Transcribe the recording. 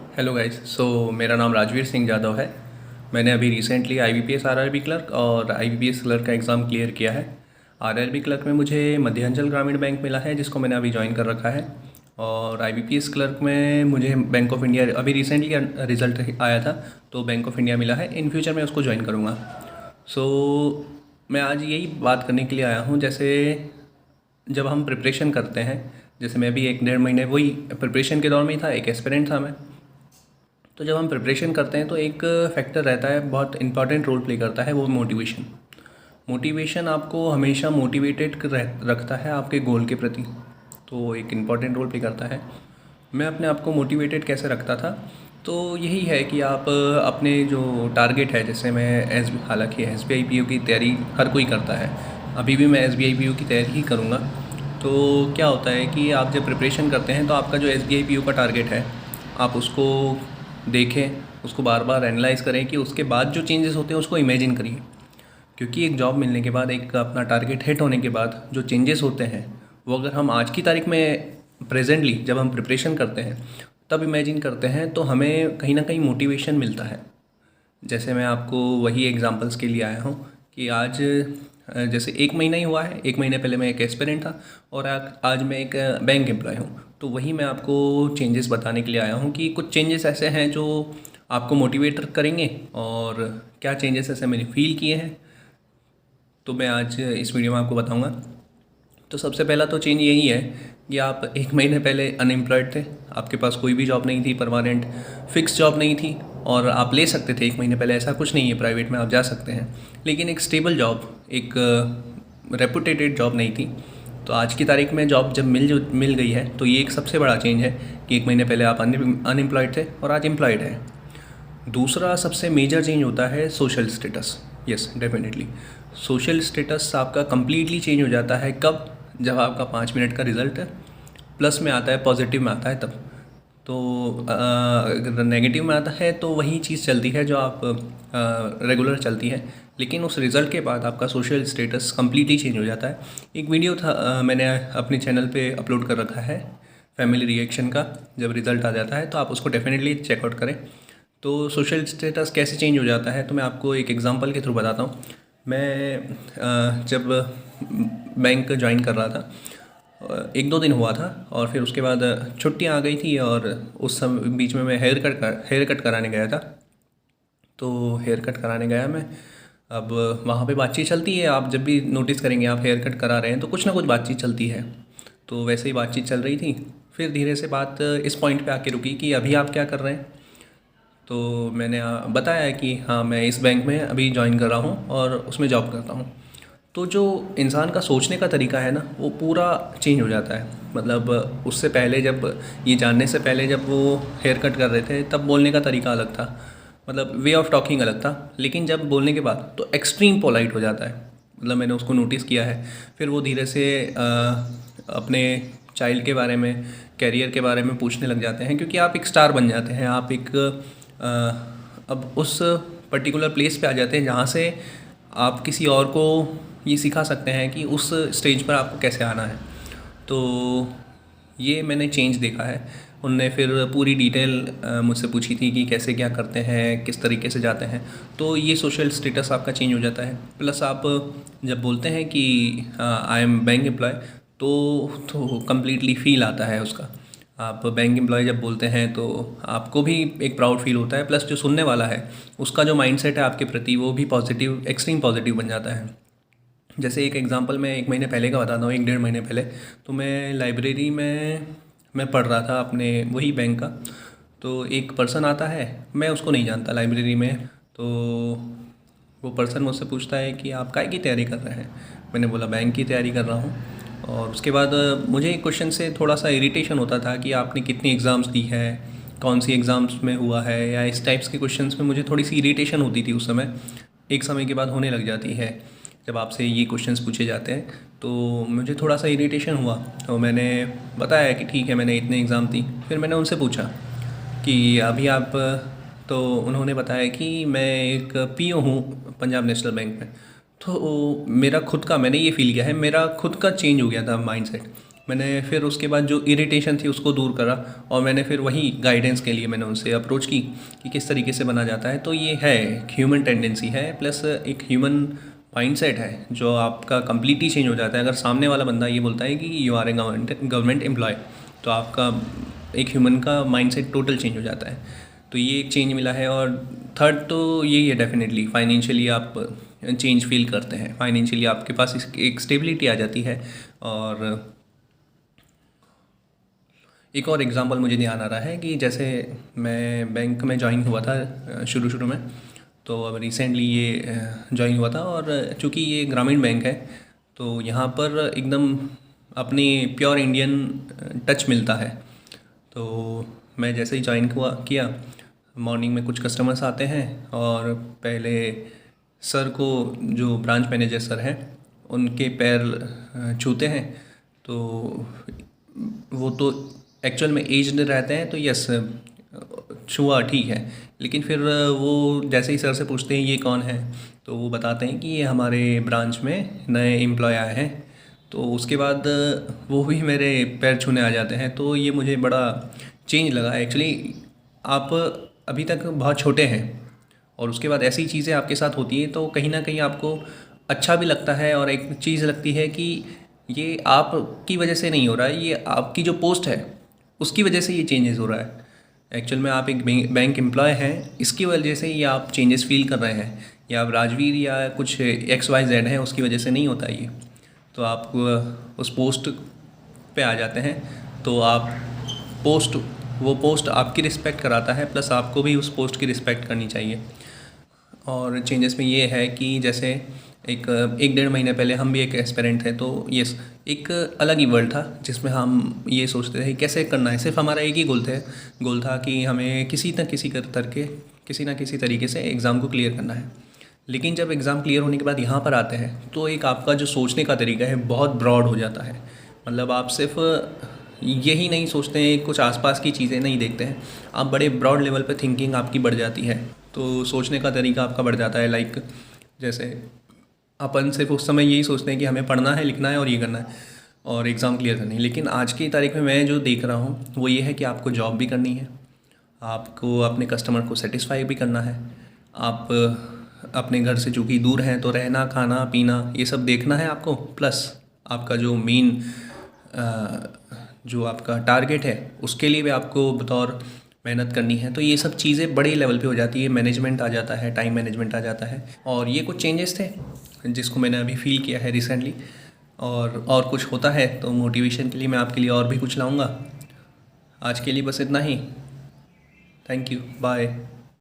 Hello guys. मेरा नाम राजवीर सिंह यादव है। मैंने अभी रिसेंटली आईबीपीएस आरआरबी क्लर्क और आईबीपीएस क्लर्क का एग्ज़ाम क्लियर किया है। आरआरबी क्लर्क में मुझे मध्यांचल ग्रामीण बैंक मिला है, जिसको मैंने अभी ज्वाइन कर रखा है। और आईबीपीएस क्लर्क में मुझे बैंक ऑफ इंडिया अभी रिसेंटली रिज़ल्ट आया था, तो बैंक ऑफ इंडिया मिला है। इन फ्यूचर मैं उसको ज्वाइन करूँगा। सो मैं आज यही बात करने के लिए आया हूँ। जैसे जब हम प्रिपरेशन करते हैं, जैसे मैं भी 1 डेढ़ महीने वही प्रिपरेशन के दौर में ही था, एक एस्पिरेंट था मैं। तो जब हम प्रिपरेशन करते हैं तो एक फैक्टर रहता है, बहुत इंपॉर्टेंट रोल प्ले करता है, वो मोटिवेशन। मोटिवेशन आपको हमेशा मोटिवेटेड रखता है आपके गोल के प्रति, तो एक इम्पॉर्टेंट रोल प्ले करता है। मैं अपने आप को मोटिवेटेड कैसे रखता था, तो यही है कि आप अपने जो टारगेट है, जैसे मैं हालांकि SBI PO की तैयारी हर कोई करता है, अभी भी मैं SBI PO की तैयारी ही करूँगा। तो क्या होता है कि आप जब प्रिपरेशन करते हैं तो आपका जो SBI PO का टारगेट है, आप उसको देखें, उसको बार बार एनालाइज़ करें कि उसके बाद जो चेंजेस होते हैं उसको इमेजिन करिए। क्योंकि एक जॉब मिलने के बाद, एक अपना टारगेट हिट होने के बाद जो चेंजेस होते हैं, वो अगर हम आज की तारीख में प्रेजेंटली जब हम प्रिपरेशन करते हैं तब इमेजिन करते हैं, तो हमें कहीं ना कहीं मोटिवेशन मिलता है। जैसे मैं आपको वही एग्जांपल्स के लिए आया हूँ कि आज जैसे 1 महीना ही हुआ है, 1 महीने पहले मैं एक एस्पिरेंट था और आज मैं एक बैंक एम्प्लॉय हूँ। तो वही मैं आपको चेंजेस बताने के लिए आया हूँ कि कुछ चेंजेस ऐसे हैं जो आपको मोटिवेट करेंगे, और क्या चेंजेस ऐसे मैंने फील किए हैं, तो मैं आज इस वीडियो में आपको बताऊँगा। तो सबसे पहला तो चेंज यही है कि आप 1 महीने पहले अनएम्प्लॉयड थे, आपके पास कोई भी जॉब नहीं थी, परमानेंट फिक्स जॉब नहीं थी, और आप ले सकते थे 1 महीने पहले, ऐसा कुछ नहीं है, प्राइवेट में आप जा सकते हैं, लेकिन एक स्टेबल जॉब, एक रेपुटेटेड जॉब नहीं थी। तो आज की तारीख में जॉब जब मिल गई है, तो ये एक सबसे बड़ा चेंज है कि 1 महीने पहले आप अनएम्प्लॉयड थे और आज एम्प्लॉयड हैं। दूसरा सबसे मेजर चेंज होता है social status. Yes, definitely social status आपका कम्प्लीटली चेंज हो जाता है। कब? जब आपका 5 मिनट का रिज़ल्ट प्लस में आता है, पॉजिटिव में आता है तब। तो अगर नेगेटिव में आता है तो वही चीज़ चलती है जो आप रेगुलर चलती है, लेकिन उस रिज़ल्ट के बाद आपका सोशल स्टेटस कम्प्लीटली चेंज हो जाता है। एक वीडियो था, मैंने अपने चैनल पे अपलोड कर रखा है, फैमिली रिएक्शन का। जब रिज़ल्ट आ जाता है तो आप उसको डेफिनेटली चेकआउट करें। तो सोशल स्टेटस कैसे चेंज हो जाता है, तो मैं आपको एक एग्जांपल के थ्रू बताता हूँ। मैं जब बैंक ज्वाइन कर रहा था, 1-2 दिन हुआ था, और फिर उसके बाद छुट्टियाँ आ गई थी, और उस समय बीच में मैं हेयर कट कराने गया था। तो हेयर कट कराने गया मैं। अब वहाँ पे बातचीत चलती है, आप जब भी नोटिस करेंगे आप हेयर कट करा रहे हैं तो कुछ ना कुछ बातचीत चलती है। तो वैसे ही बातचीत चल रही थी, फिर धीरे से बात इस पॉइंट पे आके रुकी कि अभी आप क्या कर रहे हैं। तो मैंने बताया है कि हाँ, मैं इस बैंक में अभी ज्वाइन कर रहा हूँ और उसमें जॉब करता हूँ। तो जो इंसान का सोचने का तरीका है ना, वो पूरा चेंज हो जाता है। मतलब उससे पहले, जब ये जानने से पहले जब वो हेयर कट कर रहे थे, तब बोलने का तरीका अलग था, मतलब वे ऑफ टॉकिंग अलग था। लेकिन जब बोलने के बाद तो एक्सट्रीम पोलाइट हो जाता है। मतलब मैंने उसको नोटिस किया है। फिर वो धीरे से अपने चाइल्ड के बारे में, कैरियर के बारे में पूछने लग जाते हैं, क्योंकि आप एक स्टार बन जाते हैं। आप एक अब उस पर्टिकुलर प्लेस पे आ जाते हैं जहाँ से आप किसी और को ये सिखा सकते हैं कि उस स्टेज पर आपको कैसे आना है। तो ये मैंने चेंज देखा है। उनने फिर पूरी डिटेल मुझसे पूछी थी कि कैसे क्या करते हैं, किस तरीके से जाते हैं। तो ये सोशल स्टेटस आपका चेंज हो जाता है। प्लस आप जब बोलते हैं कि आई एम बैंक एम्प्लॉय, तो कम्प्लीटली फील आता है उसका। आप बैंक एम्प्लॉय जब बोलते हैं तो आपको भी एक प्राउड फील होता है, प्लस जो सुनने वाला है उसका जो माइंडसेट है आपके प्रति, वो भी पॉजिटिव, एक्सट्रीम पॉजिटिव बन जाता है। जैसे एक एग्जांपल मैं 1 महीने पहले का बताता हूँ, 1 डेढ़ महीने पहले। तो मैं लाइब्रेरी में मैं पढ़ रहा था अपने वही बैंक का। तो एक पर्सन आता है, मैं उसको नहीं जानता लाइब्रेरी में। तो वो पर्सन मुझसे पूछता है कि आप काय की तैयारी कर रहे हैं। मैंने बोला बैंक की तैयारी कर रहा हूँ। और उसके बाद मुझे एक क्वेश्चन से थोड़ा सा इरिटेशन होता था कि आपने कितनी एग्ज़ाम्स दी है, कौन सी एग्ज़ाम्स में हुआ है, या इस टाइप्स के क्वेश्चंस में मुझे थोड़ी सी इरिटेशन होती थी उस समय। एक समय के बाद होने लग जाती है जब आपसे ये क्वेश्चंस पूछे जाते हैं। तो मुझे थोड़ा सा इरिटेशन हुआ, तो मैंने बताया कि ठीक है, मैंने इतने एग्ज़ाम दी। फिर मैंने उनसे पूछा कि अभी आप, तो उन्होंने बताया कि मैं एक पीओ हूँ पंजाब नेशनल बैंक में। तो मेरा खुद का, मैंने ये फ़ील किया है, मेरा खुद का चेंज हो गया था माइंडसेट। मैंने फिर उसके बाद जो इरिटेशन थी उसको दूर करा, और मैंने फिर वही गाइडेंस के लिए मैंने उनसे अप्रोच की कि किस तरीके से बना जाता है। तो ये है ह्यूमन टेंडेंसी है, प्लस एक ह्यूमन माइंडसेट है जो आपका कम्प्लीटली चेंज हो जाता है। अगर सामने वाला बंदा ये बोलता है कि you are a government employee, तो आपका एक ह्यूमन का माइंडसेट टोटल चेंज हो जाता है। तो ये एक चेंज मिला है। और थर्ड तो यही है, डेफिनेटली फाइनेंशियली आप चेंज फील करते हैं, फाइनेंशियली आपके पास एक स्टेबिलिटी आ जाती है। और एक और एग्ज़ाम्पल मुझे ध्यान आ रहा है कि जैसे मैं बैंक में ज्वाइन हुआ था शुरू शुरू में, तो अब रिसेंटली ये ज्वाइन हुआ था। और चूँकि ये ग्रामीण बैंक है तो यहाँ पर एकदम अपनी प्योर इंडियन टच मिलता है। तो मैं जैसे ही ज्वाइन किया, मॉर्निंग में कुछ कस्टमर्स आते हैं और पहले सर को, जो ब्रांच मैनेजर सर हैं, उनके पैर छूते हैं। तो वो तो एक्चुअल में एज्ड रहते हैं, तो यस छुआ ठीक है। लेकिन फिर वो जैसे ही सर से पूछते हैं ये कौन है, तो वो बताते हैं कि ये हमारे ब्रांच में नए एम्प्लॉय आए हैं। तो उसके बाद वो भी मेरे पैर छूने आ जाते हैं। तो ये मुझे बड़ा चेंज लगा एक्चुअली। आप अभी तक बहुत छोटे हैं और उसके बाद ऐसी चीज़ें आपके साथ होती हैं तो कहीं ना कहीं आपको अच्छा भी लगता है, और एक चीज़ लगती है कि ये आपकी वजह से नहीं हो रहा है, ये आपकी जो पोस्ट है उसकी वजह से ये चेंजेस हो रहा है। एक्चुअल में आप एक बैंक एम्प्लॉय हैं, इसकी वजह से ये आप चेंजेस फील कर रहे हैं, या आप राजवीर या कुछ XYZ है उसकी वजह से नहीं होता ये। तो आप उस पोस्ट पे आ जाते हैं, तो आप वो पोस्ट आपकी रिस्पेक्ट कराता है, प्लस आपको भी उस पोस्ट की रिस्पेक्ट करनी चाहिए। और चेंजेस में ये है कि जैसे एक 1-1.5 महीने पहले हम भी एक एस्पिरेंट थे, तो यस एक अलग ही वर्ल्ड था जिसमें हम ये सोचते थे कैसे करना है। सिर्फ हमारा एक ही गोल था कि हमें किसी ना किसी तरीके से एग्ज़ाम को क्लियर करना है। लेकिन जब एग्ज़ाम क्लियर होने के बाद यहाँ पर आते हैं तो एक आपका जो सोचने का तरीका है बहुत ब्रॉड हो जाता है। मतलब आप सिर्फ यही नहीं सोचते हैं, कुछ आसपास की चीज़ें नहीं देखते हैं, आप बड़े ब्रॉड लेवल पे थिंकिंग आपकी बढ़ जाती है। तो सोचने का तरीका आपका बढ़ जाता है। लाइक जैसे अपन सिर्फ उस समय यही सोचते हैं कि हमें पढ़ना है, लिखना है और ये करना है और एग्ज़ाम क्लियर करनी है। लेकिन आज की तारीख में मैं जो देख रहा हूँ वो ये है कि आपको जॉब भी करनी है, आपको अपने कस्टमर को सेटिस्फाई भी करना है, आप अपने घर से चूँकि दूर हैं तो रहना, खाना, पीना ये सब देखना है आपको, प्लस आपका जो मेन जो आपका टारगेट है उसके लिए भी आपको बतौर मेहनत करनी है। तो ये सब चीज़ें बड़े लेवल पे हो जाती है, मैनेजमेंट आ जाता है, टाइम मैनेजमेंट आ जाता है। और ये कुछ चेंजेस थे जिसको मैंने अभी फील किया है रिसेंटली। और कुछ होता है तो मोटिवेशन के लिए मैं आपके लिए और भी कुछ लाऊंगा। आज के लिए बस इतना ही। Thank you, bye.